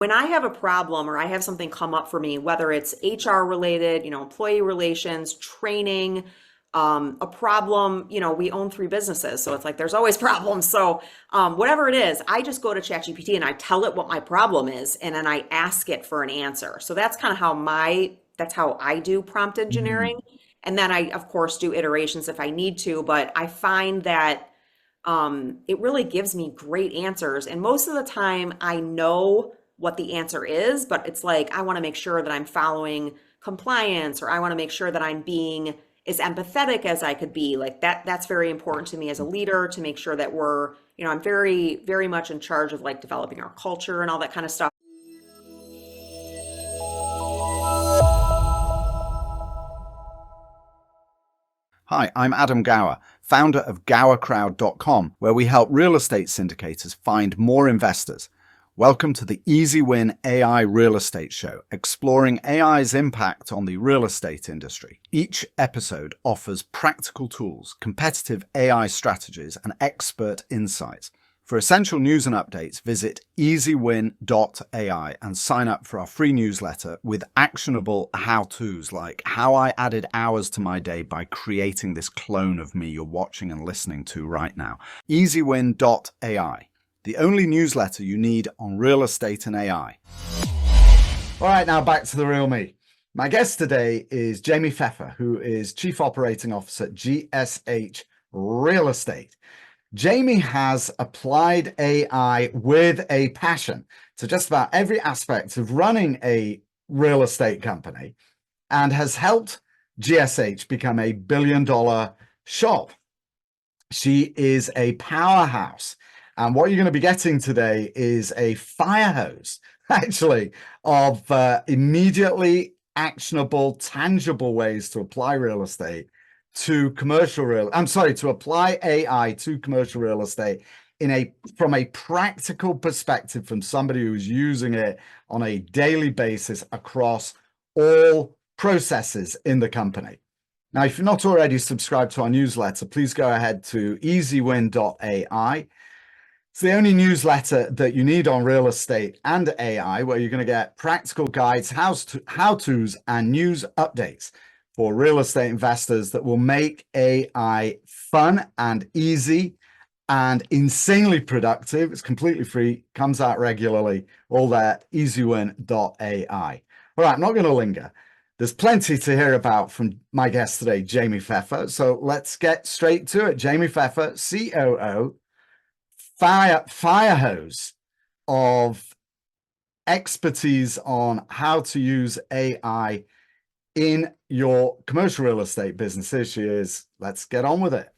When I have a problem or I have something come up for me, whether it's HR related, employee relations, training, a problem, we own three businesses. So it's like there's always problems. So whatever it is, I just go to ChatGPT and I tell it what my problem is, and then I ask it for an answer. So that's kind of that's how I do prompt Mm. engineering. And then I, of course, do iterations if I need to, but I find that it really gives me great answers. And most of the time, I know what the answer is, but it's like I want to make sure that I'm following compliance, or I want to make sure that I'm being as empathetic as I could be. Like that's very important to me as a leader to make sure that I'm very, very much in charge of like developing our culture and all that kind of stuff. Hi, I'm Adam Gower, founder of GowerCrowd.com, where we help real estate syndicators find more investors. Welcome to the Easy Win AI Real Estate Show, exploring AI's impact on the real estate industry. Each episode offers practical tools, competitive AI strategies, and expert insights. For essential news and updates, visit easywin.ai and sign up for our free newsletter with actionable how-tos like how I added hours to my day by creating this clone of me you're watching and listening to right now. easywin.ai, the only newsletter you need on real estate and AI. All right, now back to the real me. My guest today is Jaime Pfeffer, who is Chief Operating Officer at GSH Real Estate. Jaime has applied AI with a passion to just about every aspect of running a real estate company and has helped GSH become a billion-dollar shop. She is a powerhouse. And what you're going to be getting today is a fire hose, actually, of immediately actionable, tangible ways to apply real estate to to apply AI to commercial real estate from a practical perspective, from somebody who's using it on a daily basis across all processes in the company. Now, if you're not already subscribed to our newsletter, please go ahead to easywin.ai. It's the only newsletter that you need on real estate and AI, where you're going to get practical guides, how-tos, and news updates for real estate investors that will make AI fun and easy and insanely productive. It's completely free, comes out regularly, all there, easywin.ai. All right, I'm not going to linger. There's plenty to hear about from my guest today, Jaime Pfeffer. So let's get straight to it. Jaime Pfeffer, COO, firehose of expertise on how to use AI in your commercial real estate business. Here she is. Let's get on with it.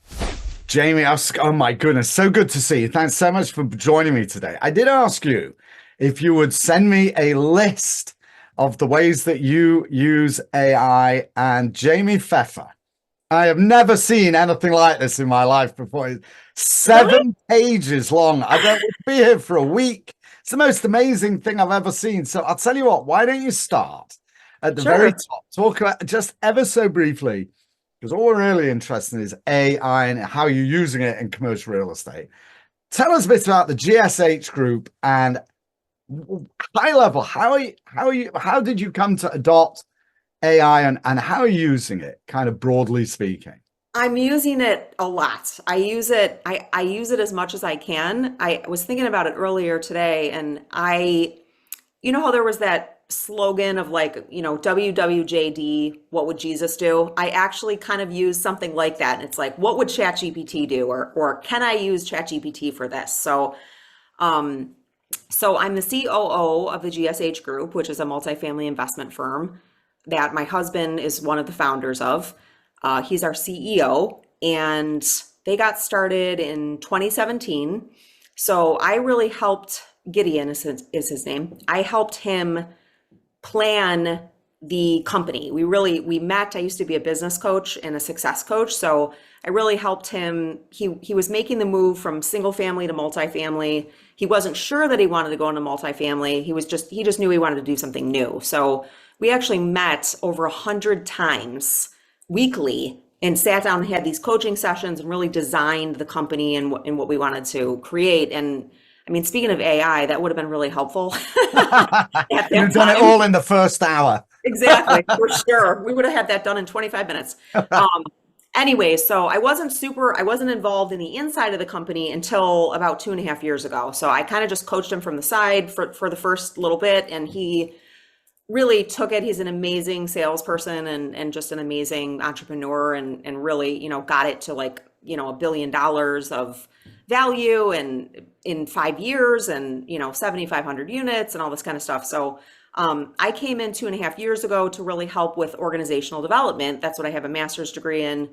Jaime, oh my goodness, so good to see you. Thanks so much for joining me today. I did ask you if you would send me a list of the ways that you use AI, and Jaime Pfeffer, I have never seen anything like this in my life before. Really? 7 pages long. I don't want to be here for a week. It's the most amazing thing I've ever seen. So I'll tell you what, why don't you start at the very Sure. top? Talk about just ever so briefly, because all we're really interested in is AI and how you're using it in commercial real estate. Tell us a bit about the GSH group and high level. How did you come to adopt AI and how are you using it, kind of broadly speaking? I'm using it a lot. I use it as much as I can. I was thinking about it earlier today, and you know how there was that slogan of like, WWJD, what would Jesus do? I actually kind of use something like that. And it's like, what would ChatGPT do? Or can I use ChatGPT for this? Um, so I'm the COO of the GSH Group, which is a multifamily investment firm that my husband is one of the founders of. He's our CEO, and they got started in 2017. So I really helped Gideon is his name. I helped him plan the company. We met. I used to be a business coach and a success coach, so I really helped him. He was making the move from single family to multifamily. He wasn't sure that he wanted to go into multifamily. He just knew he wanted to do something new. So we actually met over 100 times weekly and sat down and had these coaching sessions and really designed the company and what we wanted to create. And I mean, speaking of AI, that would have been really helpful at You'd that have done it time. all in the first hour. Exactly, for sure. We would have had that done in 25 minutes. Um, anyway, so I wasn't involved in the inside of the company until about 2.5 years ago. So I kind of just coached him from the side for the first little bit, and he really took it. He's an amazing salesperson and just an amazing entrepreneur and really, got it to like, $1 billion of value and in 5 years and, 7,500 units and all this kind of stuff. So I came in 2.5 years ago to really help with organizational development. That's what I have a master's degree in.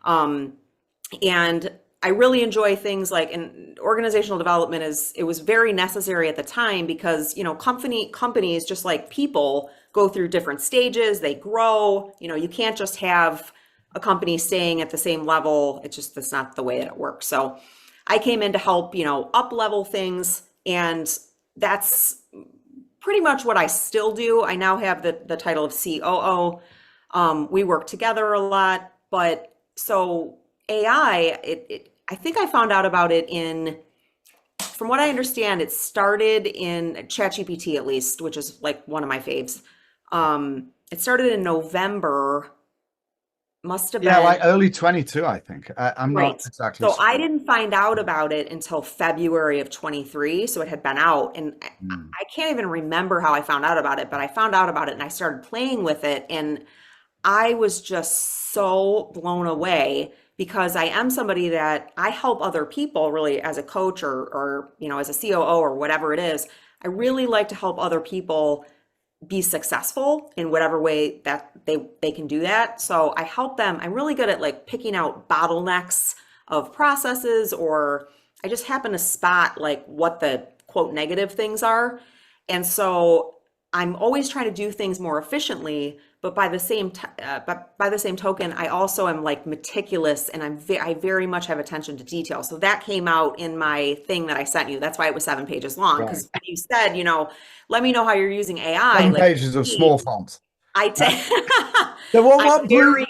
Um, and I really enjoy things like, and organizational development it was very necessary at the time because, companies, just like people, go through different stages, they grow. You can't just have a company staying at the same level. That's not the way that it works. So I came in to help, up level things, and that's pretty much what I still do. I now have the title of COO. We work together a lot, but so AI, I think I found out about it from what I understand, it started in ChatGPT at least, which is like one of my faves. It started in November, must have Yeah, been. like early 22, I think. I'm not Right. exactly So I sure. didn't find out about it until February of 23. So it had been out. And Hmm. I can't even remember how I found out about it, but I found out about it and I started playing with it. And I was just so blown away because I am somebody that I help other people really as a coach or as a COO or whatever it is. I really like to help other people be successful in whatever way that they can do that. So I help them. I'm really good at like picking out bottlenecks of processes, or I just happen to spot like what the quote negative things are. And so I'm always trying to do things more efficiently, but by the same token, I also am like meticulous, and I very much have attention to detail. So that came out in my thing that I sent you. That's why it was 7 pages long. Right. Because when you said, let me know how you're using AI. Seven Like pages of me, small font. I Uh, take, so I'm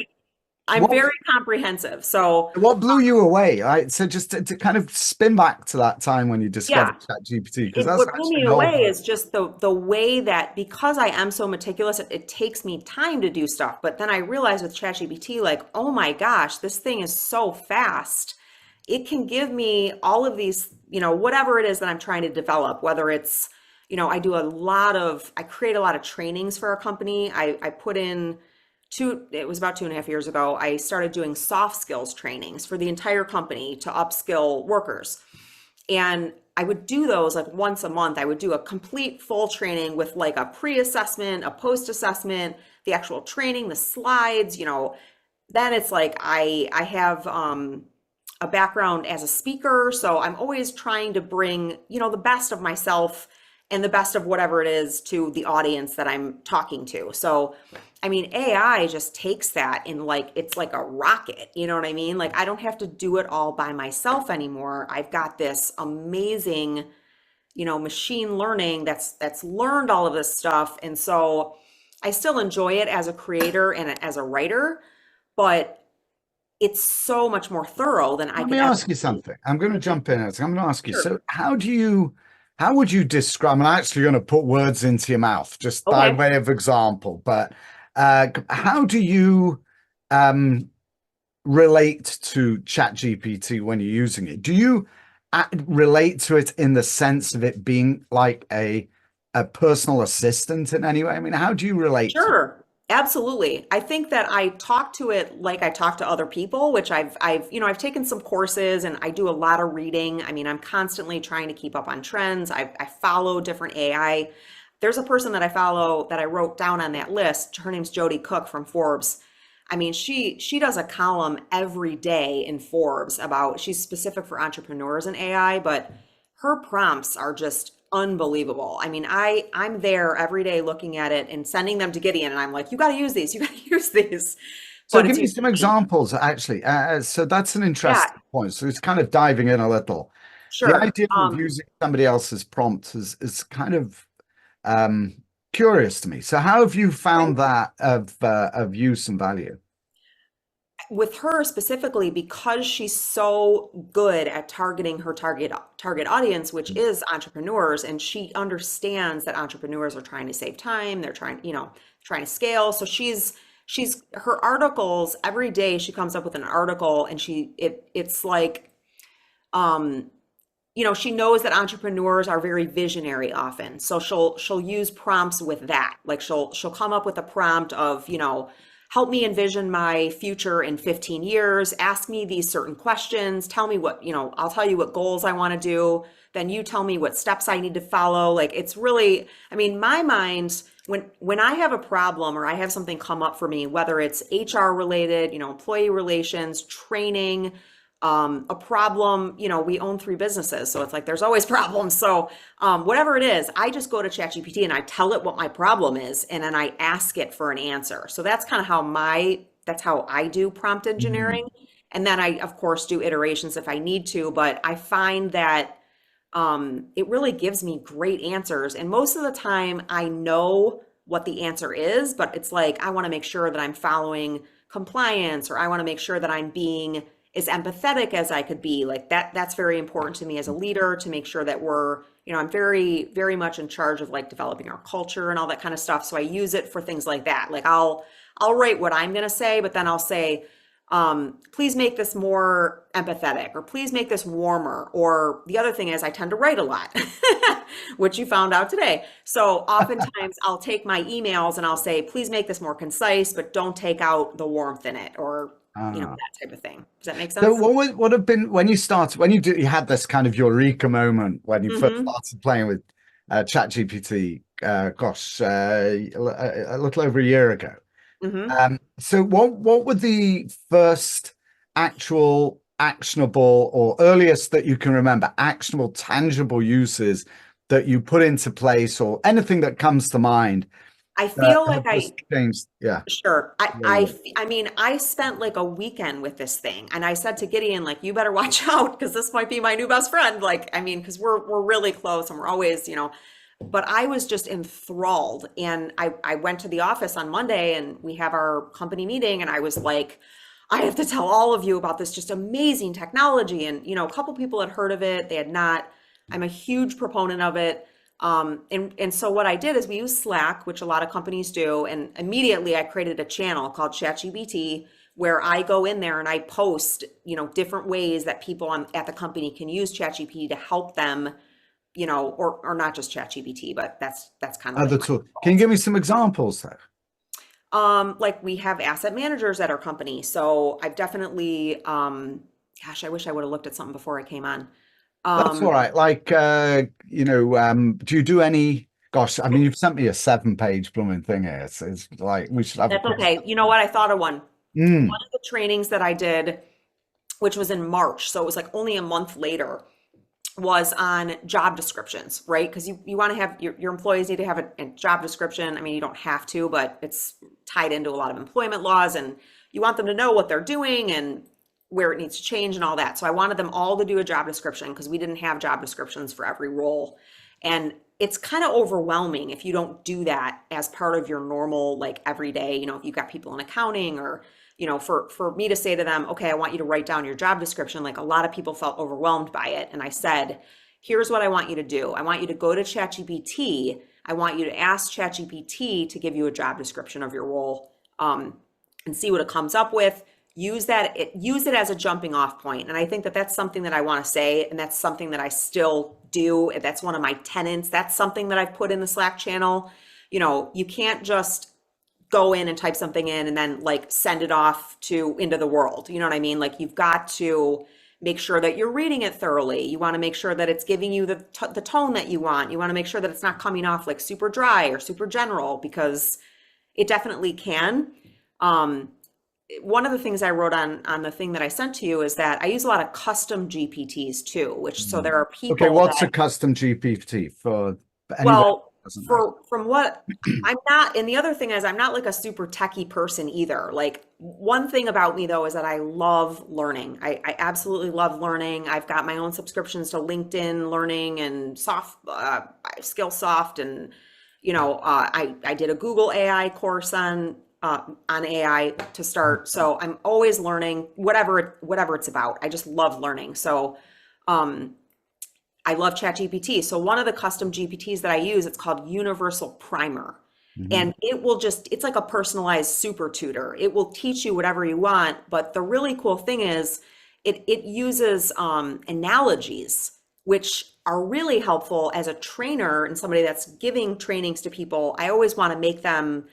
I'm what very comprehensive. So what blew you away? Right. So just to kind of spin back to that time when you yeah, discovered ChatGPT, because that's what blew actually me an old away book. is just the way that, because I am so meticulous, it takes me time to do stuff. But then I realized with ChatGPT, like, oh my gosh, this thing is so fast. It can give me all of these, whatever it is that I'm trying to develop, whether it's, I create a lot of trainings for a company. I put in it was about 2.5 years ago, I started doing soft skills trainings for the entire company to upskill workers. And I would do those like once a month. I would do a complete full training with like a pre-assessment, a post-assessment, the actual training, the slides. Then it's like I have a background as a speaker, so I'm always trying to bring, the best of myself and the best of whatever it is to the audience that I'm talking to. So, I mean, AI just takes that and like it's like a rocket, you know what I mean? Like I don't have to do it all by myself anymore. I've got this amazing, machine learning that's learned all of this stuff. And so I still enjoy it as a creator and as a writer, but it's so much more thorough than I Let could me ever ask you be. something. I'm going to jump in. I'm going to ask you. Sure. So, how would you describe? I'm actually going to put words into your mouth just by Okay. way of example. But how do you um, relate to ChatGPT when you're using it? Do you relate to it in the sense of it being like a personal assistant in any way? I mean, how do you relate to it? Sure. Absolutely. I think that I talk to it like I talk to other people, which I've taken some courses and I do a lot of reading. I mean, I'm constantly trying to keep up on trends. I follow different AI. There's a person that I follow that I wrote down on that list. Her name's Jody Cook from Forbes. I mean, she does a column every day in Forbes about, she's specific for entrepreneurs in AI, but her prompts are just unbelievable. I mean, I'm there every day looking at it and sending them to Gideon, and I'm like, you got to use these, you got to use these. So, But give it's me some unique. examples, actually. So that's an Yeah, interesting point. So it's kind of diving in a little. The sure. idea of using somebody else's prompt is kind of um, curious to me. So how have you found that of use and value? with her specifically, because she's so good at targeting her target audience, which is entrepreneurs, and she understands that entrepreneurs are trying to save time, they're trying, trying to scale. So she's her articles every day, she comes up with an article, and it's like, um she knows that entrepreneurs are very visionary often. So she'll use prompts with that. Like she'll come up with a prompt of, help me envision my future in 15 years, ask me these certain questions, tell me what, I'll tell you what goals I want to do, then you tell me what steps I need to follow. Like it's really, I mean, my mind, when I have a problem or I have something come up for me, whether it's HR related, employee relations, training, a problem, we own 3 businesses, so it's like there's always problems. So whatever it is, I just go to ChatGPT and I tell it what my problem is, and then I ask it for an answer. So that's kind of that's how I do prompt Mm. engineering. And then I, of course, do iterations if I need to, but I find that it really gives me great answers. And most of the time I know what the answer is, but it's like, I want to make sure that I'm following compliance, or I want to make sure that I'm being as empathetic as I could be. Like that's very important to me as a leader, to make sure that we're, I'm very, very much in charge of like developing our culture and all that kind of stuff. So I use it for things like that. Like I'll write what I'm going to say, but then I'll say, please make this more empathetic, or please make this warmer. Or the other thing is I tend to write a lot, which you found out today. So oftentimes I'll take my emails and I'll say, please make this more concise, but don't take out the warmth in it, or, Ah. that type of thing. Does that make So sense? what have been when you started, you had this kind of eureka moment when you first Mm-hmm. started playing with ChatGPT, a little over a year ago. Mm-hmm. So what were the first actual actionable, or earliest that you can remember, actionable, tangible uses that you put into place, or anything that comes to mind I that feel like have just changed? Yeah. sure. Yeah, yeah. I mean, I spent like a weekend with this thing, and I said to Gideon, like, you better watch out, because this might be my new best friend. Like, I mean, because we're really close and we're always, but I was just enthralled. And I went to the office on Monday and we have our company meeting, and I was like, I have to tell all of you about this just amazing technology. And, a couple people had heard of it, they had not. I'm a huge proponent of it. And so what I did is we use Slack, which a lot of companies do. And immediately I created a channel called ChatGPT, where I go in there and I post, different ways that people at the company can use ChatGPT to help them, or not just ChatGPT, but that's kind of like Other my tool. Can you fault. give me some examples though? Like we have asset managers at our company. So I've definitely, gosh, I wish I would have looked at something before I came on. That's all Um, right. Like, do you do any? Gosh, I mean, you've sent me a 7-page blooming thing here. It's like we should have a that's quiz. okay. You know what? I thought of one. Mm. One of the trainings that I did, which was in March, so it was like only a month later, was on job descriptions, right? Because you want to have your employees need to have a job description. I mean, you don't have to, but it's tied into a lot of employment laws, and you want them to know what they're doing and where it needs to change and all that. So I wanted them all to do a job description, because we didn't have job descriptions for every role. And it's kind of overwhelming if you don't do that as part of your normal, like everyday, if you've got people in accounting, or for me to say to them, okay, I want you to write down your job description. Like a lot of people felt overwhelmed by it. And I said, here's what I want you to do. I want you to go to ChatGPT. I want you to ask ChatGPT to give you a job description of your role, and see what it comes up with. Use it as a jumping off point. And I think that that's something that I want to say, and that's something that I still do. That's one of my tenets. That's something that I've put in the Slack channel. You can't just go in and type something in and then like send it off into the world. You know what I mean? Like you've got to make sure that you're reading it thoroughly. You want to make sure that it's giving you the tone that you want. You want to make sure that it's not coming off like super dry or super general, because it definitely can. One of the things I wrote on the thing that I sent to you is that I use a lot of custom GPTs too, which, so there are Okay, people what's that, a custom GPT for anybody well, who doesn't know? from what I'm not, and the other thing is I'm not like a super techie person either. Like one thing about me though is that I love learning. I absolutely love learning. I've got my own subscriptions to LinkedIn Learning and Skillsoft, and I did a Google AI course on on AI to start. So I'm always learning whatever it's about. I just love learning. So I love ChatGPT. So one of the custom GPTs that I use, it's called Universal Primer. Mhm. And it will it's like a personalized super tutor. It will teach you whatever you want. But the really cool thing is it uses analogies, which are really helpful as a trainer and somebody that's giving trainings to people. I always want to make them,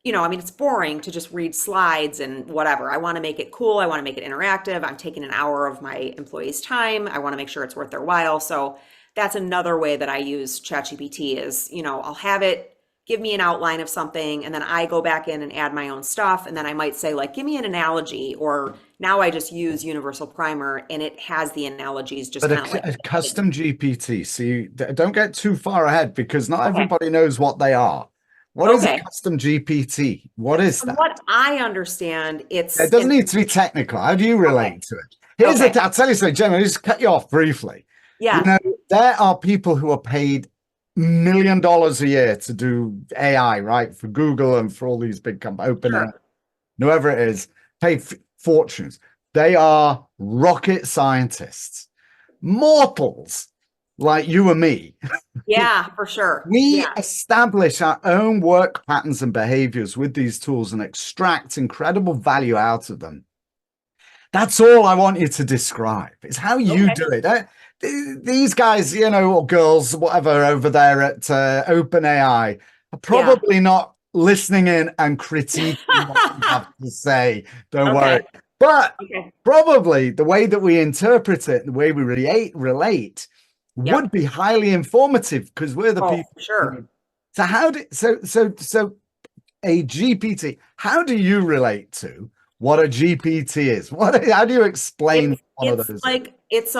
I mean, it's boring to just read slides and whatever. I want to make it cool. I want to make it interactive. I'm taking an hour of my employees' time. I want to make sure it's worth their while. So that's another way that I use ChatGPT is, I'll have it give me an outline of something, and then I go back in and add my own stuff. And then I might say, like, give me an analogy, or now I just use Universal Primer and it has the analogies just But kind of like a custom GPT, see, don't get too far ahead because not okay. everybody knows what they are. What is a Okay. custom GPT? What is From that? what I understand, It it's doesn't and need to be technical. How do you okay. relate to it? I'll Okay. tell you something, Gemma, just cut you off briefly. You Yeah. know, there are people who are paid $1 million a year to do AI, right? For Google and for all these big companies, OpenAI, Sure. whoever it is, pay fortunes. They are rocket scientists, mortals like you and me. Yeah, for sure. We Yeah. establish our own work patterns and behaviors with these tools and extract incredible value out of them. That's all I want you to describe. It's how you Okay. do it. These guys, or girls, whatever, over there at OpenAI are Yeah. probably not listening in and critiquing what you have to say. Don't worry. Okay. But Okay. probably the way that we interpret it, the way we relate would Yep. be highly informative because we're the Oh, people. for sure. So how do so a GPT? How do you relate to what a GPT is? How do you explain one of It's those is? like it's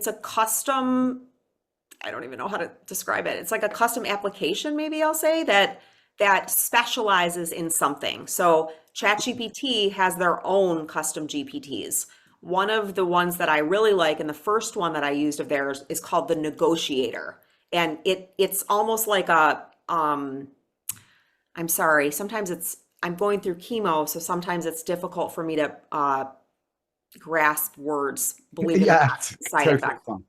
a custom, I don't even know how to describe it. It's like a custom application, maybe I'll say that specializes in something. So ChatGPT has their own custom GPTs. One of the ones that I really like, and the first one that I used of theirs is called the Negotiator. And it's almost like I'm sorry, sometimes I'm going through chemo, so sometimes it's difficult for me to grasp words, believe it or Yeah, not, it's side totally effects. fine.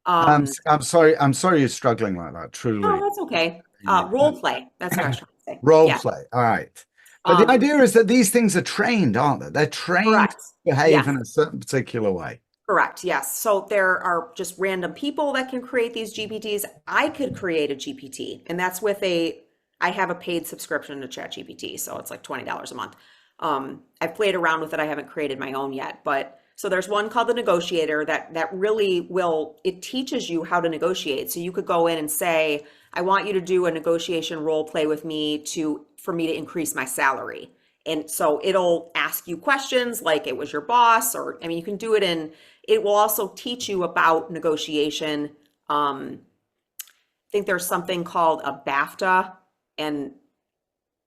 Um, I'm sorry. I'm sorry you're struggling like that. oh, Truly. that's okay. Role play. That's what I was trying to say. Role Yeah. play. All right. But the Um, idea is that these things are trained, aren't they? They're trained to correct. behave Yes. in a certain particular way. Correct. Yes. So there are just random people that can create these GPTs. I could create a GPT, and that's with I have a paid subscription to ChatGPT, so it's like $20 a month. I've played around with it. I haven't created my own yet, but so there's one called the Negotiator that really it teaches you how to negotiate. So you could go in and say, I want you to do a negotiation role play with me for me to increase my salary. And so it'll ask you questions like it was your boss, or I mean, you can do it it will also teach you about negotiation. I think there's something called a BAFTA, and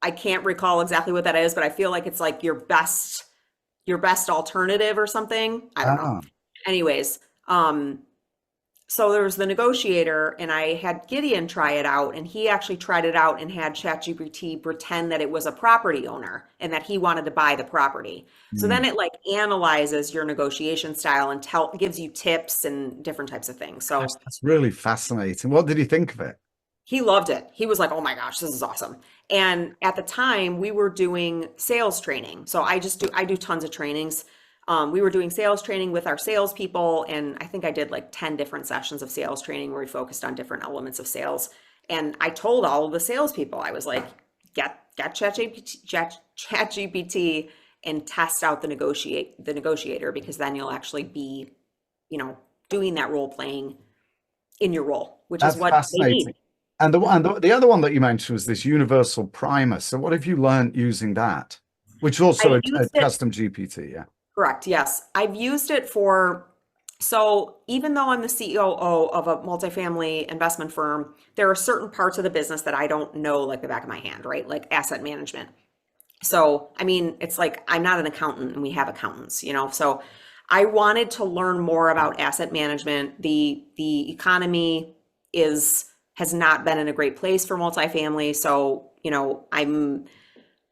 I can't recall exactly what that is, but I feel like it's like your best alternative or something. I don't know. Ah, Anyways, so there was the Negotiator, and I had Gideon try it out, and he actually tried it out and had ChatGPT pretend that it was a property owner and that he wanted to buy the property. So hmm. then it like analyzes your negotiation style and gives you tips and different types of things. So That's really fascinating. What did you think of it? he loved it. He was like, "Oh my gosh, this is awesome." And at the time, we were doing sales training. So I do tons of trainings. We were doing sales training with our salespeople, and I think I did like 10 different sessions of sales training where we focused on different elements of sales. And I told all of the salespeople, I was like, get ChatGPT and test out the negotiator, because then you'll actually be, doing that role playing in your role, which is That's what they fascinating. need. The other one that you mentioned was this universal primer. So what have you learned using that? Which is also I a used it, custom GPT, yeah. correct, yes. I've used it so even though I'm the COO of a multifamily investment firm, there are certain parts of the business that I don't know like the back of my hand, right? Like asset management. So, I mean, it's like I'm not an accountant and we have accountants, So I wanted to learn more about asset management. The economy has not been in a great place for multifamily. So,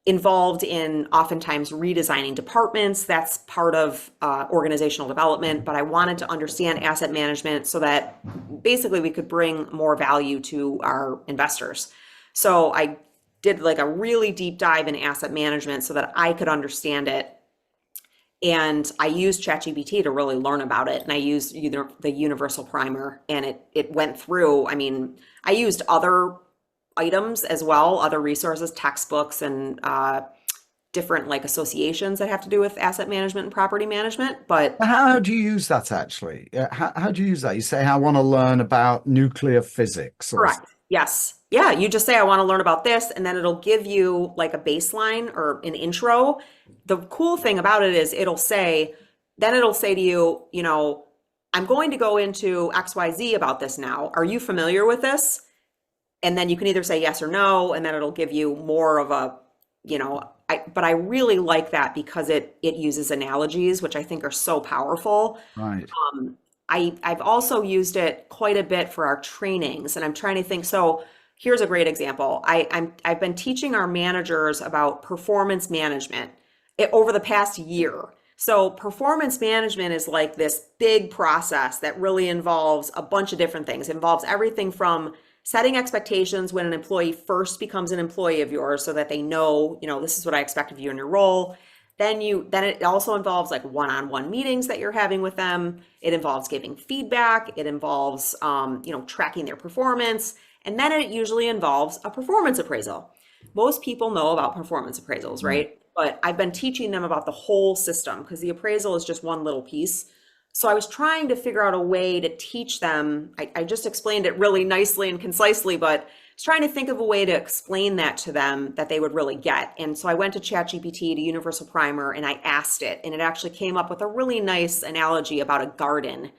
involved in oftentimes redesigning departments. That's part of organizational development, but I wanted to understand asset management so that basically we could bring more value to our investors. So I did like a really deep dive in asset management so that I could understand it. And I used ChatGPT to really learn about it. And I used the universal primer, and it went through. I mean, I used other items as well, other resources, textbooks, and different like associations that have to do with asset management and property management. But How do you use that actually? How do you use that? You say, I want to learn about nuclear physics or correct. Yes. Yeah. You just say, I want to learn about this, and then it'll give you like a baseline or an intro. The cool thing about it is then it'll say to you, I'm going to go into XYZ about this now. Are you familiar with this? And then you can either say yes or no, and then it'll give you more of a, but I really like that because it uses analogies, which I think are so powerful. right? I've also used it quite a bit for our trainings, and I'm trying to think. So here's a great example. I've been teaching our managers about performance management over the past year. So performance management is like this big process that really involves a bunch of different things. It involves everything from setting expectations when an employee first becomes an employee of yours so that they know, this is what I expect of you in your role. Then it also involves like one-on-one meetings that you're having with them. It involves giving feedback. It involves, tracking their performance. And then it usually involves a performance appraisal. Most people know about performance appraisals, right? But I've been teaching them about the whole system because the appraisal is just one little piece. So I was trying to figure out a way to teach them. I just explained it really nicely and concisely, but I was trying to think of a way to explain that to them that they would really get. And so I went to ChatGPT, to Universal Primer, and I asked it, and it actually came up with a really nice analogy about a garden.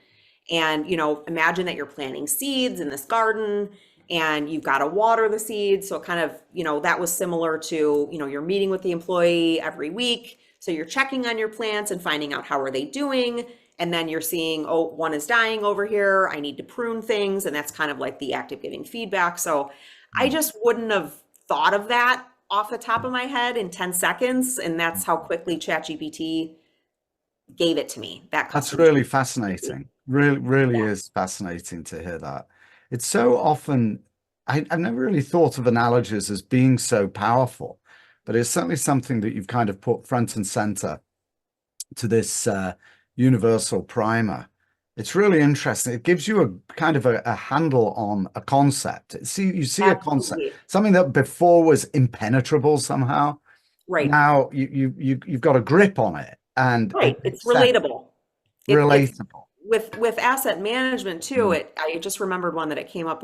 And, imagine that you're planting seeds in this garden and you've got to water the seeds. So it kind of, that was similar to, you're meeting with the employee every week. So you're checking on your plants and finding out how are they doing. And then you're seeing, oh, one is dying over here. I need to prune things. And that's kind of like the act of giving feedback. So I just wouldn't have thought of that off the top of my head in 10 seconds. And that's how quickly ChatGPT gave it to me. That's really fascinating. Really, really is fascinating to hear that. It's so often, I've never really thought of analogies as being so powerful, but it's certainly something that you've kind of put front and center to this universal primer. It's really interesting. It gives you a kind of a handle on a concept. You see a concept, something that before was impenetrable somehow. Right. Now you've got a grip on it, and right. It's relatable. Relatable. With asset management too, I just remembered one that it came up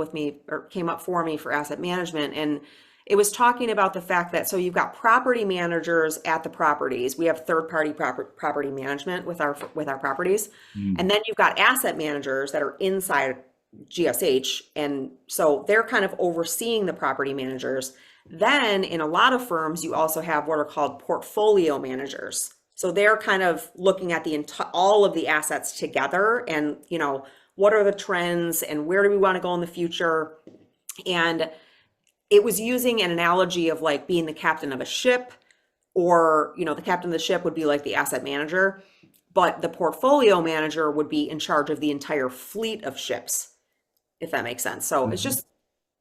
for me for asset management, and it was talking about the fact that, so you've got property managers at the properties. We have third-party property management with our properties. And then you've got asset managers that are inside GSH. And so they're kind of overseeing the property managers. Then in a lot of firms, you also have what are called portfolio managers. So they're kind of looking at all of the assets together and, what are the trends and where do we want to go in the future? And it was using an analogy of like being the captain of a ship, or, the captain of the ship would be like the asset manager, but the portfolio manager would be in charge of the entire fleet of ships, if that makes sense. So it's just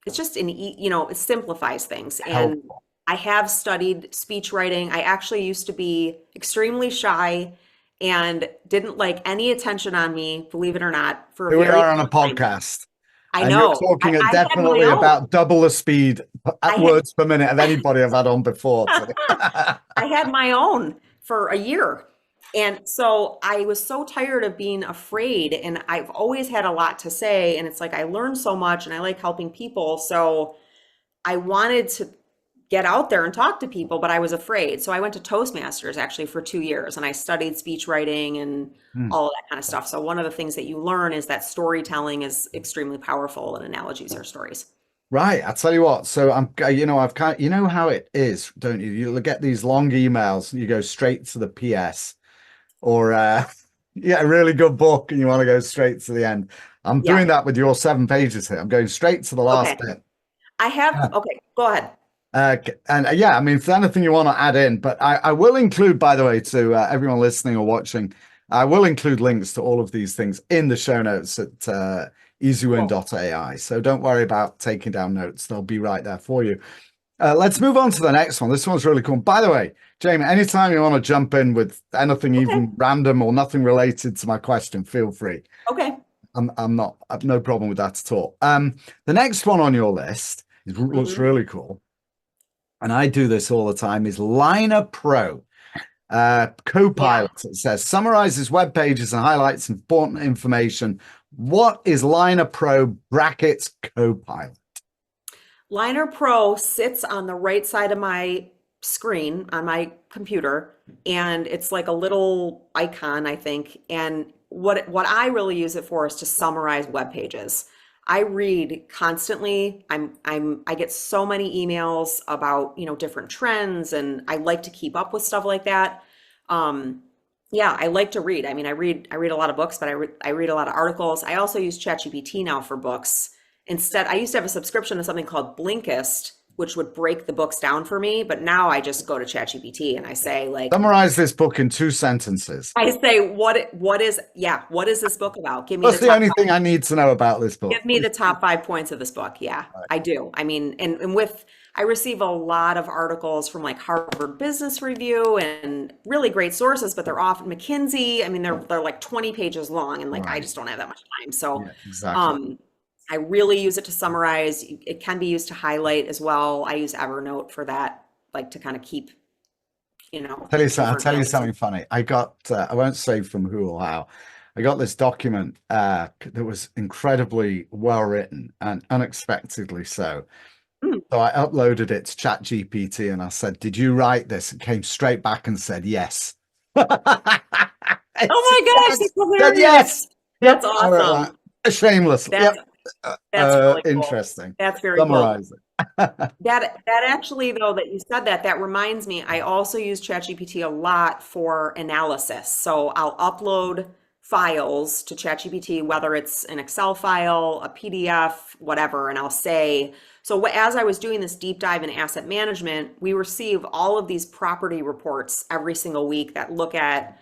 it simplifies things. And I have studied speech writing. I actually used to be extremely shy and didn't like any attention on me, believe it or not, for Here we are on a podcast. I know. You're talking definitely about double the speed words per minute of anybody I've had on before. I had my own for a year. And so I was so tired of being afraid, and I've always had a lot to say. And it's like, I learned so much and I like helping people. So I wanted to get out there and talk to people, but I was afraid. So I went to Toastmasters actually for 2 years, and I studied speech writing and all of that kind of stuff. So one of the things that you learn is that storytelling is extremely powerful, and analogies are stories. Right. I'll tell you what. So I've how it is, don't you? You'll get these long emails and you go straight to the PS, or a really good book and you want to go straight to the end. I'm doing that with your 7 pages here. I'm going straight to the last bit. Okay, go ahead. Yeah, I mean, if there's anything you want to add in, but I will include, by the way, to everyone listening or watching, I will include links to all of these things in the show notes at Cool. easywin.ai. So don't worry about taking down notes. They'll be right there for you. Let's move on to the next one. This one's really cool. By the way, Jamie, anytime you want to jump in with anything Okay. even random or nothing related to my question, feel free. Okay. I've no problem with that at all. The next one on your list looks Hmm. really cool, and I do this all the time, is Liner Pro. Yeah. Copilot, it says, summarizes web pages and highlights important information. What is Liner Pro brackets Copilot? Liner Pro sits on the right side of my screen on my computer, and it's like a little icon, I think. And what I really use it for is to summarize web pages. I read constantly. I get so many emails about, different trends, and I like to keep up with stuff like that. Um, yeah, I like to read. I mean, I read a lot of books, but I read a lot of articles. I also use ChatGPT now for books. Instead, I used to have a subscription to something called Blinkist, which would break the books down for me, but now I just go to ChatGPT and I say like, Summarize this book in 2 sentences. what is this book about? Give me the What's the top only thing I need to know about this book? Give me the top 5 points of this book. Yeah, I do. I mean, and with I receive a lot of articles from like Harvard Business Review and really great sources, but they're often McKinsey. I mean, they're like 20 pages long, and like I Right. just don't have that much time. So, Yeah, exactly. um, I really use it to summarize. It can be used to highlight as well. I use Evernote for that, like to kind of keep, I'll different tell you notes. something funny. I got, I won't say from who or how. I got this document that was incredibly well written and unexpectedly so. Mm. So I uploaded it to ChatGPT and I said, "Did you write this?" It came straight back and said, "Yes." It Oh my gosh, that's said hilarious. yes. That's Yep. I wrote awesome. that. Shameless. That's Yep. that's really cool. Interesting. That's very cool. Summarize it. That actually though that you said that, that reminds me, I also use ChatGPT a lot for analysis. So I'll upload files to ChatGPT, whether it's an Excel file, a PDF, whatever, and I'll say, so as I was doing this deep dive in asset management, we receive all of these property reports every single week that look at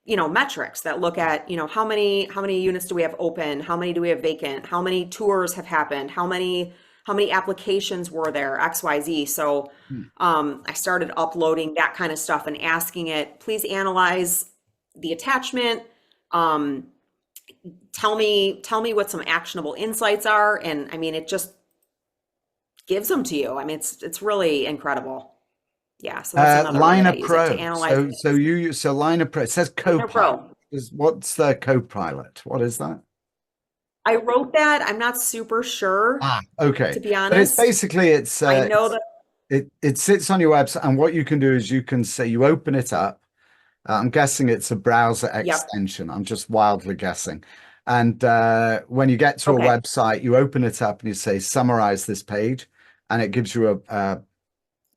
metrics, that look at how many units do we have open, how many do we have vacant, how many tours have happened, how many applications were there, XYZ. So I started uploading that kind of stuff and asking it, please analyze the attachment, um, tell me what some actionable insights are. And I mean, it just gives them to you. I mean, it's really incredible. Yeah, so that's another way that I Liner use it to Pro. analyze So you use Liner Pro. It says Liner Copilot. Pro. What's the Copilot? What is that? I wrote that. I'm not super sure, Okay. to be But it's honest. basically I know that. it sits on your website, and what you can do is you can say you open it up. I'm guessing it's a browser Yep. extension. I'm just wildly guessing. And when you get to a Okay. website, you open it up and you say summarize this page, and it gives you a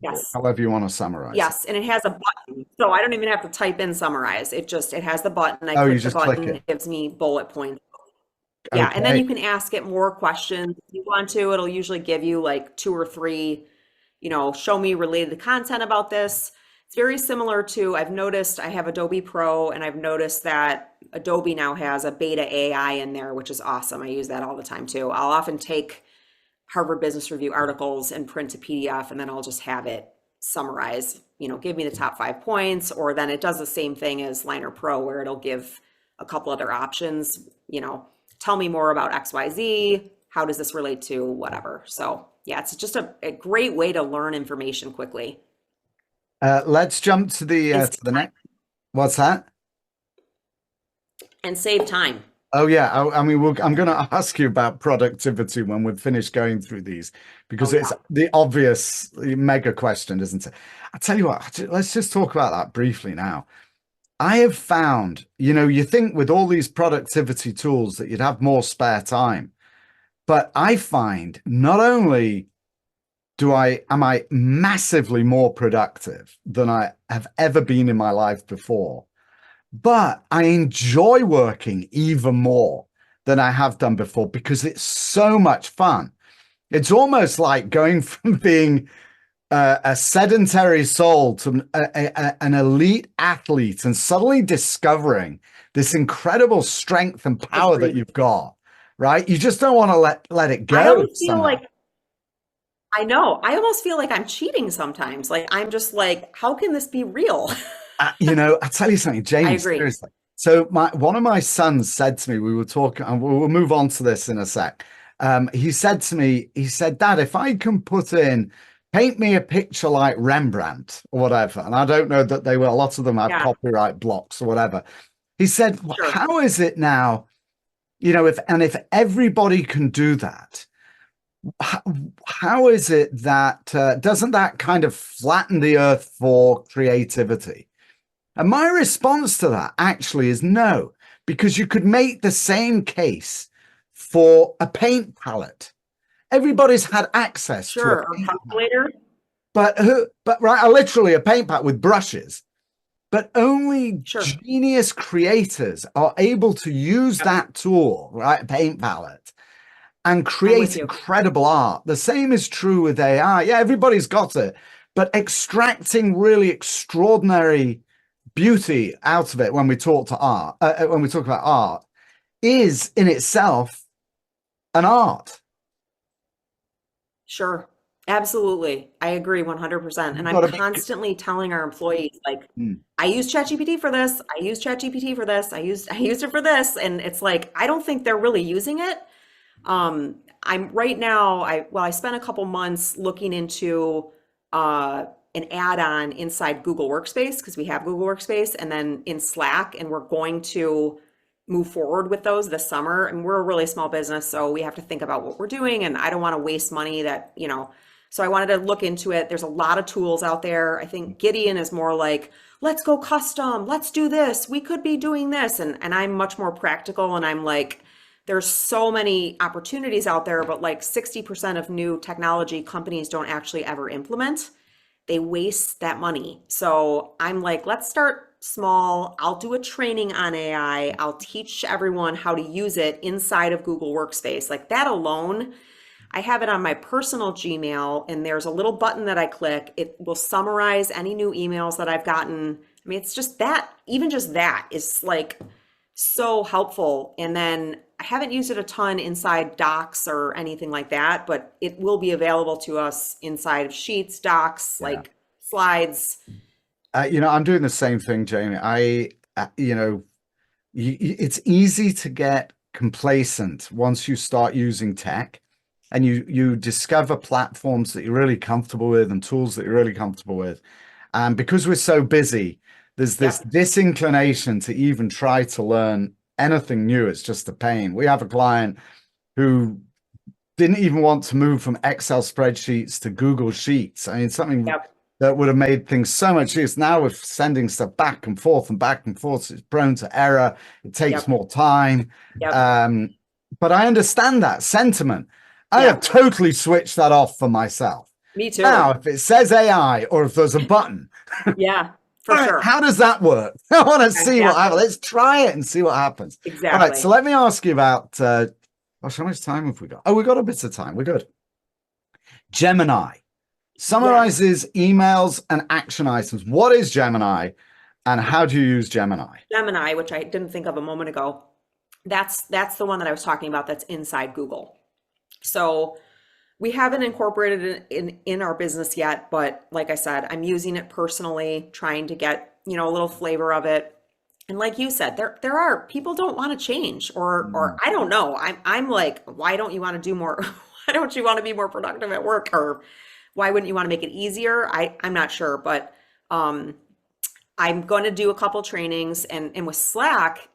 Yes. however you want to summarize it. Yes. And it has a button. So I don't even have to type in summarize. It has the button. I Oh, you click the just click button, it. it gives me bullet points. Yeah. And then Okay. you can ask it more questions if you want to. It'll usually give you like two or three, show me related content about this. It's very similar to, I've noticed I have Adobe Pro, and I've noticed that Adobe now has a beta AI in there, which is awesome. I use that all the time too. I'll often take Harvard Business Review articles and print a PDF, and then I'll just have it summarize, give me the top 5 points, or then it does the same thing as Liner Pro, where it'll give a couple other options, tell me more about XYZ, how does this relate to whatever. So yeah, it's just a great way to learn information quickly Let's jump and to the next. What's that? save time. Oh yeah, I mean, I'm going to ask you about productivity when we've finished going through these, Oh because it's yeah. the obvious mega question, isn't it? I tell you what, let's just talk about that briefly now. I have found, you think with all these productivity tools that you'd have more spare time, but I find not only am I massively more productive than I have ever been in my life before, but I enjoy working even more than I have done before because it's so much fun. It's almost like going from being a sedentary soul to an elite athlete and suddenly discovering this incredible strength and power that Agreed. you've got, right? You just don't want to let it I go almost feel somehow. like I know. I almost feel like I'm cheating sometimes. Like I'm just like, how can this be real? I tell you something, I Jamie, agree. seriously. So my one of my sons said to me, we were talking, and we'll move on to this in a sec. He said to me, he said, Dad, if I can put in, paint me a picture like Rembrandt or whatever, and I don't know that they will, a lot of them have Yeah, copyright blocks or whatever. He said, "Well, sure, how is it now? If everybody can do that, how, how is it that doesn't that kind of flatten the earth for creativity?" And my response to that actually is no, because you could make the same case for a paint palette. Everybody's had access to a sure. Or paint palette, calculator. but right, literally a paint palette with brushes. But only Sure. genius creators are able to use Yep. that tool, right, a paint palette, and I'm with create you. incredible art. The same is true with AI. Yeah, everybody's got it, but extracting really extraordinary beauty out of it when we talk to art, when we talk about art, is in itself an art. Sure. Absolutely. I agree 100%. And You've I'm got to be. constantly telling our employees, like, Mm, I use ChatGPT for this. I use ChatGPT for this. I used it for this. And it's like, I don't think they're really using it. I'm right now, I spent a couple months looking into an add-on inside Google Workspace because we have Google Workspace and then in Slack, and we're going to move forward with those this summer. And we're a really small business, so we have to think about what we're doing, and I don't want to waste money so I wanted to look into it. There's a lot of tools out there. I think Gideon is more like, let's go custom, let's do this. We could be doing this. And I'm much more practical, and I'm like, there's so many opportunities out there, but like 60% of new technology companies don't actually ever implement. They waste that money. So I'm like, let's start small. I'll do a training on AI. I'll teach everyone how to use it inside of Google Workspace. Like that alone, I have it on my personal Gmail, and there's a little button that I click. It will summarize any new emails that I've gotten. I mean, it's just that, even just that is like so helpful. And then I haven't used it a ton inside docs or anything like that, but it will be available to us inside of sheets, docs, yeah. like slides. I'm doing the same thing, Jamie. It's easy to get complacent once you start using tech and you discover platforms that you're really comfortable with and tools that you're really comfortable with. And because we're so busy, there's this Yep, disinclination to even try to learn anything new. It's just a pain. We have a client who didn't even want to move from Excel spreadsheets to Google Sheets. I mean, something yep, that would have made things so much easier. Now we're sending stuff back and forth and back and forth. So it's prone to error. It takes yep, more time. yep. Um, but I understand that sentiment. I have Yeah, totally switched that off for myself. me Now, too. if it says AI or if there's a button, Yeah, for all right, sure. how does that work? I want to see what happens. Exactly. Let's try it and see what happens. All right, so Exactly. let me ask you about, gosh, how much time have we got? Oh, we got a bit of time. We're good. Gemini Yes. summarizes emails and action items. What is Gemini and how do you use Gemini? Gemini, which I didn't think of a moment ago, that's the one that I was talking about that's inside Google. So we haven't incorporated it in our business yet, but like I said, I'm using it personally, trying to get, a little flavor of it. And like you said, there are people don't want to change, or Mm, I don't know. I'm like, why don't you want to do more? Why don't you want to be more productive at work? Or why wouldn't you want to make it easier? I'm not sure, but um I'm going to do a couple trainings, and with Slack,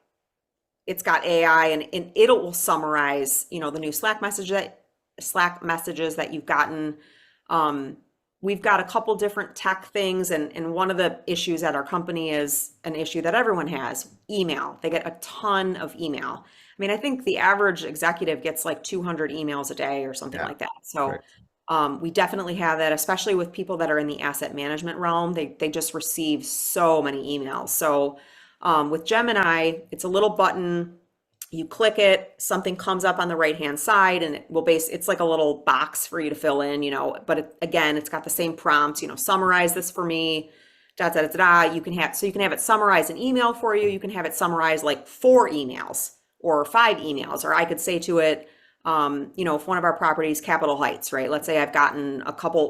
it's got AI, and it will summarize, the new Slack messages that you've gotten. Um, we've got a couple different tech things, and one of the issues at our company is an issue that everyone has, email. They get a ton of email. I mean, I think the average executive gets like 200 emails a day or something yeah, like that. So great. we definitely have that, especially with people that are in the asset management realm. They just receive so many emails. So with Gemini, it's a little button. You click it, something comes up on the right hand side, and it's like a little box for you to fill in, but again, it's got the same prompts, summarize this for me, da da da da. You can have it summarize an email for you. You can have it summarize like 4 emails or 5 emails, or I could say to it, if one of our properties, Capitol Heights, right? Let's say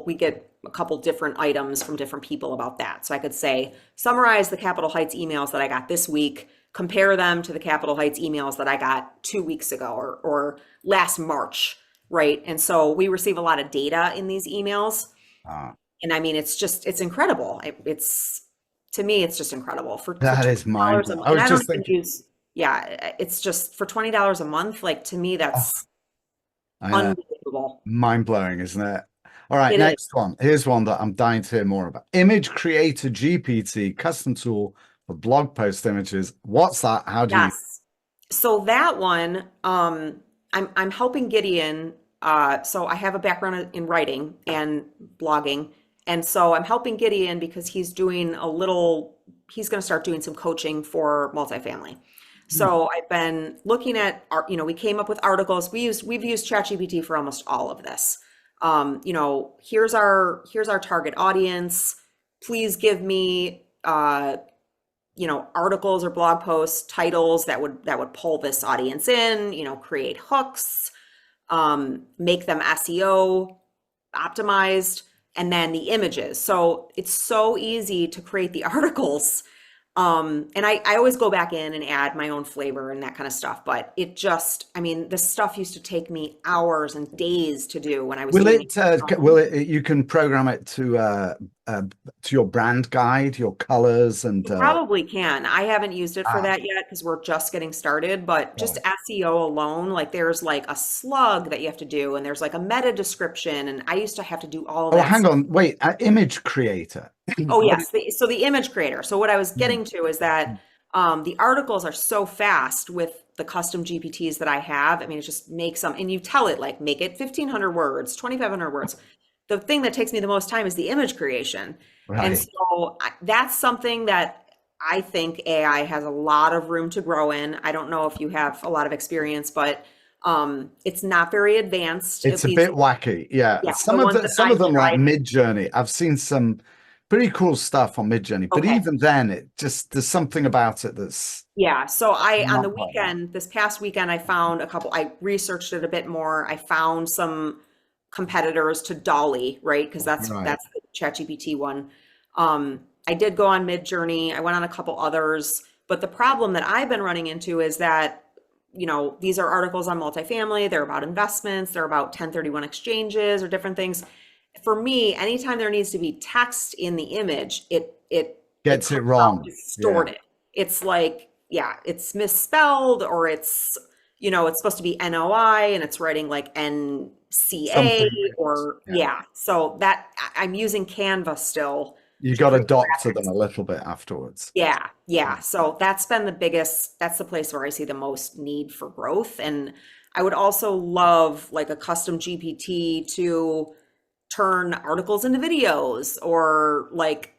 we get a couple different items from different people about that. So I could say, summarize the Capitol Heights emails that I got this week, compare them to the Capitol Heights emails that I got 2 weeks ago or last March, right? And so we receive a lot of data in these emails. Ah, And I mean, it's incredible. To me, it's just incredible for that is mind $20 a blowing. month. I And was I don't just even thinking, yeah, it's just for $20 a month. Like to me, oh, that's I know, unbelievable. mind blowing, isn't it? All right, It is. next one. Here's one that I'm dying to hear more about. Image Creator GPT, custom tool for blog post images. What's that? How do you? Yes. So that one, I'm helping Gideon. So I have a background in writing and blogging, and so I'm helping Gideon because he's going to start doing some coaching for multifamily. Hmm, So I've been looking at we came up with articles. We've used ChatGPT for almost all of this. Here's our target audience. Please give me articles or blog posts, titles that would pull this audience in, create hooks, make them SEO optimized, and then the images. So it's so easy to create the articles. And I always go back in and add my own flavor and that kind of stuff. But I mean, this stuff used to take me hours and days to do when I was Will doing it. it? Will it? You can program it to your brand guide, your colors, and You probably can. I haven't used it for ah, that yet because we're just getting started, but just right. SEO alone, like there's like a slug that you have to do, and there's like a meta description, and I used to have to do all of Oh, that hang stuff. on, wait. Image creator. Oh What? yes, so the image creator. So what I was Hmm, getting to is that the articles are so fast with the custom GPTs that I have. I mean, it just makes them, and you tell it like make it 1,500 words, 2,500 words. The thing that takes me the most time is the image creation. And right. so that's something that I think AI has a lot of room to grow in. I don't know if you have a lot of experience, but it's not very advanced, It's at a bit least, wacky. Yeah. yeah, the Some of ones the that some of I've them like tried. Mid-Journey. I've seen some pretty cool stuff on Mid-Journey, but Okay. even then it just there's something about it that's Yeah, so on the not quite right. weekend, this past weekend, I researched it a bit more. I found some competitors to Dolly, right? Because Right. that's the ChatGPT one. I did go on Midjourney. I went on a couple others, but the problem that I've been running into is that, these are articles on multifamily, they're about investments, they're about 1031 exchanges or different things. For me, anytime there needs to be text in the image, it Gets it comes out wrong. Yeah. distorted. It's like, yeah, it's misspelled, or it's supposed to be NOI and it's writing like NCA, Something else. or Yeah. yeah. So I'm using Canva still You to got to create doctor them graphics. a little bit afterwards. Yeah, yeah. So that's the place where I see the most need for growth. And I would also love like a custom GPT to turn articles into videos, or like,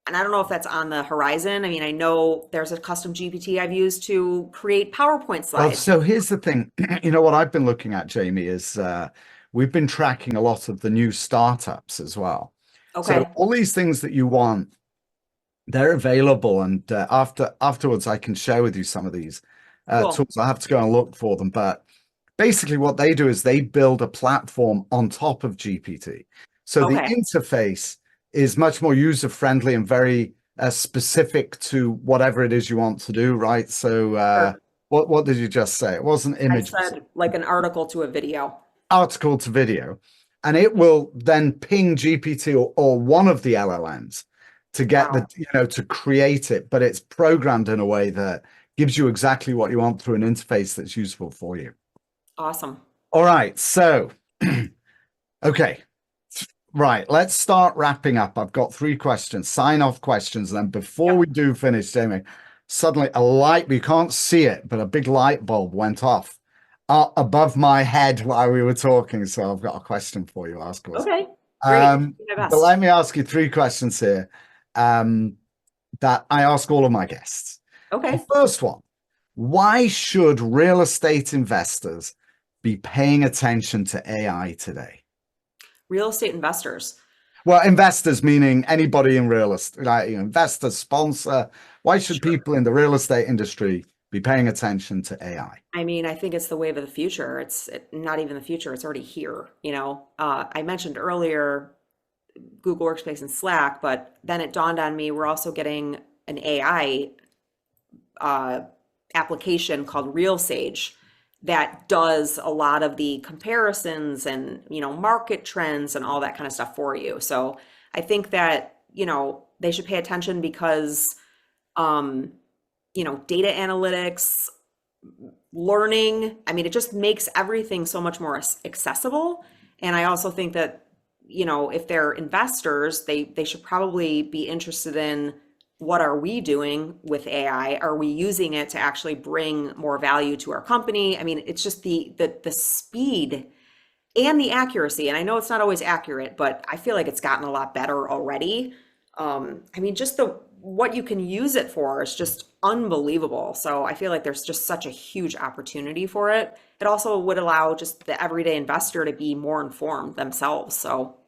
and I don't know if that's on the horizon. I mean, I know there's a custom GPT I've used to create PowerPoint Well, slides. so here's the thing. You know what I've been looking at, Jamie, is we've been tracking a lot of the new startups as well. So Okay, all these things that you want, they're available, and afterwards I can share with you some of these cool. tools. I have to go and look for them, but basically what they do is they build a platform on top of GPT. So the Okay. interface is much more user friendly and very specific to whatever it is you want to do, right? So Sure. what did you just say? It wasn't I image, it was said like an article to a video. article to video. And it will then ping GPT or one of the LLMs to get Wow. to create it, but it's programmed in a way that gives you exactly what you want through an interface that's useful for you. Awesome. All right. So, okay. Right. Let's start wrapping up. I've got 3 questions, sign off questions. And then before we Yep. do finish, Jamie, suddenly a light, we can't see it, but a big light bulb went off above my head while we were talking. So I've got a question for you, ask us. Okay. Great. Do my But best. let me ask you 3 questions here that I ask all of my guests. The Okay. first one, Why should real estate investors be paying attention to AI today? Real estate investors. Well, investors meaning anybody in real estate, like investor, sponsor. Why should Sure. people in the real estate industry be paying attention to AI? I mean, I think it's the wave of the future. Not even the future, it's already here, you know. I mentioned earlier Google Workspace and Slack, but then it dawned on me we're also getting an AI uh, application called Real Sage that does a lot of the comparisons and, you know, market trends and all that kind of stuff for you. So I think that, you know, they should pay attention because, um, you know, data analytics, learning, I mean, it just makes everything so much more accessible. And I also think that, you know, if they're investors, they should probably be interested in what are we doing with AI? Are we using it to actually bring more value to our company? I mean, it's just the speed and the accuracy. And I know it's not always accurate, but I feel like it's gotten a lot better already. I mean, just the what you can use it for is just unbelievable. So I feel like there's just such a huge opportunity for it. It also would allow just the everyday investor to be more informed themselves. So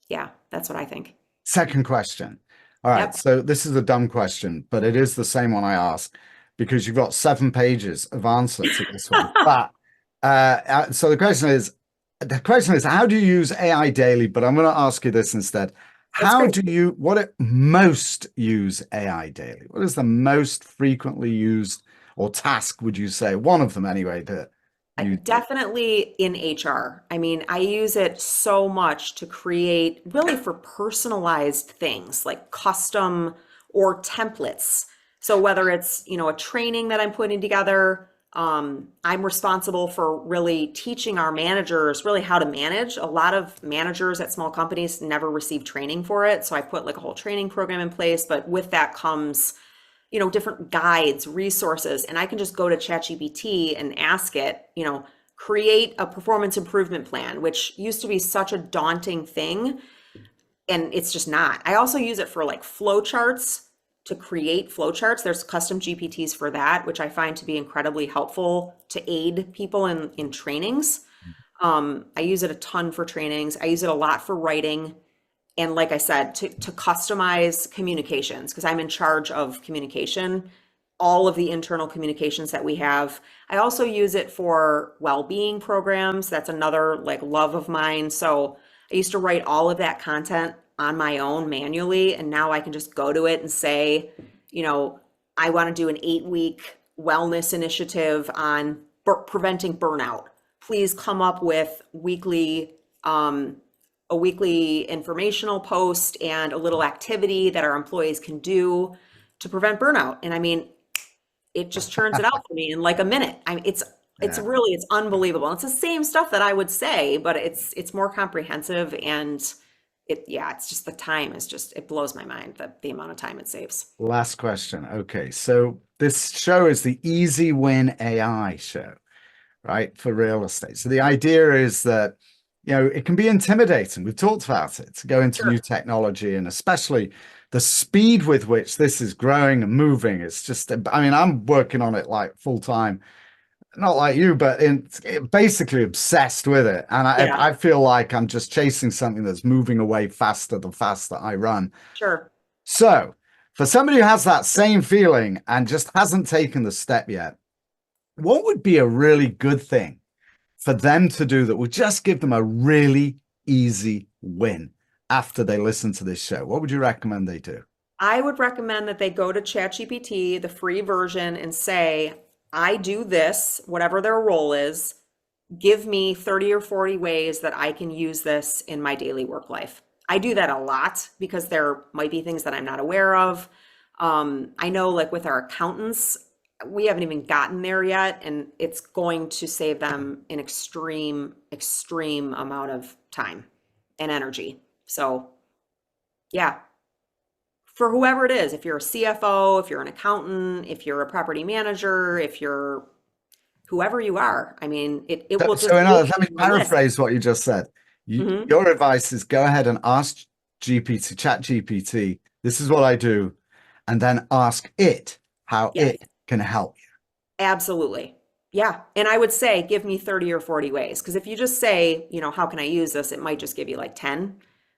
yeah, that's what I think. Second question. All right. Yep. So this is a dumb question, but it is the same one I asked because you've got 7 pages of answer to this one. But so the question is, how do you use AI daily? But I'm going to ask you this instead. That's How great. do you, what it most use AI daily? What is the most frequently used or task, would you say? One of them anyway, that you do. Definitely in HR. I mean, I use it so much to create really for personalized things like custom or templates. So whether it's, you know, a training that I'm putting together, I'm responsible for really teaching our managers really how to manage. A lot of managers at small companies never receive training for it. So I put like a whole training program in place, but with that comes, you know, different guides, resources, and I can just go to ChatGPT and ask it, you know, create a performance improvement plan, which used to be such a daunting thing, and it's just not. I also use it for like flow charts to create flow charts. There's custom GPTs for that, which I find to be incredibly helpful to aid people in trainings. I use it a ton for trainings. I use it a lot for writing. And like I said, to customize communications, because I'm in charge of communication, all of the internal communications that we have. I also use it for well-being programs. That's another like love of mine. So I used to write all of that content on my own manually, and now I can just go to it and say, you know, I want to do an 8-week wellness initiative on preventing burnout. Please come up with a weekly informational post and a little activity that our employees can do to prevent burnout. And I mean, it just churns it out for me in like a minute. It's Yeah. really it's unbelievable. And it's the same stuff that I would say, but it's more comprehensive and it's just the time is just it blows my mind the amount of time it saves. Last question. Okay. So this show is the Easy Win AI show, right? For real estate. So the idea is that, it can be intimidating. We've talked about it to go into new Sure. technology, and especially the speed with which this is growing and moving. It's just, I mean, I'm working on it like full time, not like you, but basically obsessed with it. And Yeah, I feel like I'm just chasing something that's moving away faster the faster I run. sure. So for somebody who has that same feeling and just hasn't taken the step yet, what would be a really good thing for them to do that will just give them a really easy win after they listen to this show? What would you recommend they do? I would recommend that they go to ChatGPT, the free version, and say, I do this, whatever their role is. Give me 30 or 40 ways that I can use this in my daily work life. I do that a lot because there might be things that I'm not aware of. I know, like with our accountants, we haven't even gotten there yet, and it's going to save them an extreme amount of time and energy. So, yeah, for whoever it is, if you're a CFO, if you're an accountant, if you're a property manager, if you're whoever you are, I mean, it will just So in other make words, let you me more list. paraphrase what you just said. Hmm. Your advice is go ahead and ask GPT, chat GPT, this is what I do, and then ask it how Yes. it can help you. Absolutely. Yeah. And I would say give me 30 or 40 ways. Because if you just say, how can I use this? It might just give you like 10.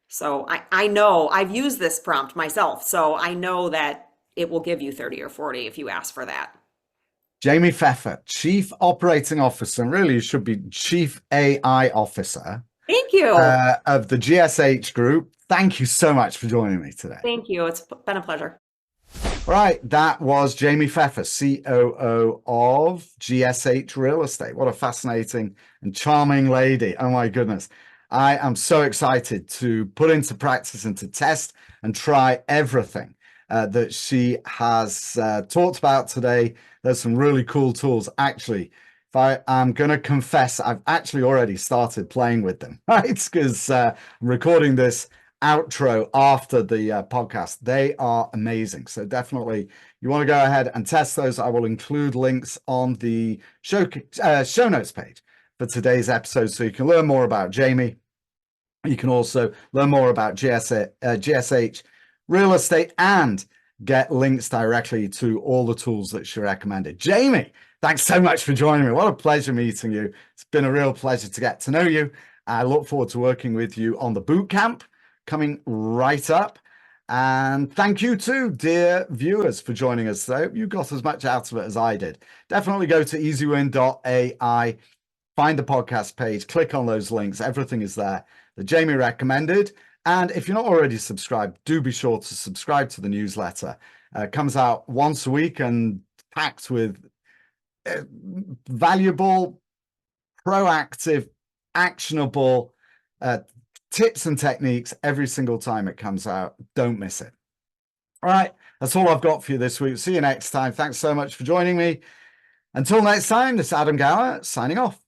So I know I've used this prompt myself. So I know that it will give you 30 or 40 if you ask for that. Jaime Pfeffer, Chief Operating Officer, and really you should be Chief AI Officer Thank you. of the GSH Group. Thank you so much for joining me today. Thank you. It's been a pleasure. All right, that was Jaime Pfeffer, COO of GSH Real Estate. What a fascinating and charming lady. Oh my goodness. I am so excited to put into practice and to test and try everything that she has talked about today. There's some really cool tools. Actually, if I am going to confess, I've actually already started playing with them, right? Because I'm recording this outro after the podcast. They are amazing. So definitely you want to go ahead and test those. I will include links on the show notes page for today's episode so you can learn more about Jaime. You can also learn more about GSH Real Estate and get links directly to all the tools that she recommended. Jaime, thanks so much for joining me. What a pleasure meeting you. It's been a real pleasure to get to know you. I look forward to working with you on the boot camp coming right up. And thank you too, dear viewers, for joining us today. You got as much out of it as I did. Definitely go to easywin.ai, find the podcast page, click on those links. Everything is there that Jaime recommended. And if you're not already subscribed, do be sure to subscribe to the newsletter. It comes out once a week and packed with valuable, proactive, actionable tips and techniques every single time it comes out. Don't miss it. All right, that's all I've got for you this week. See you next time. Thanks so much for joining me. Until next time, this is Adam Gower signing off.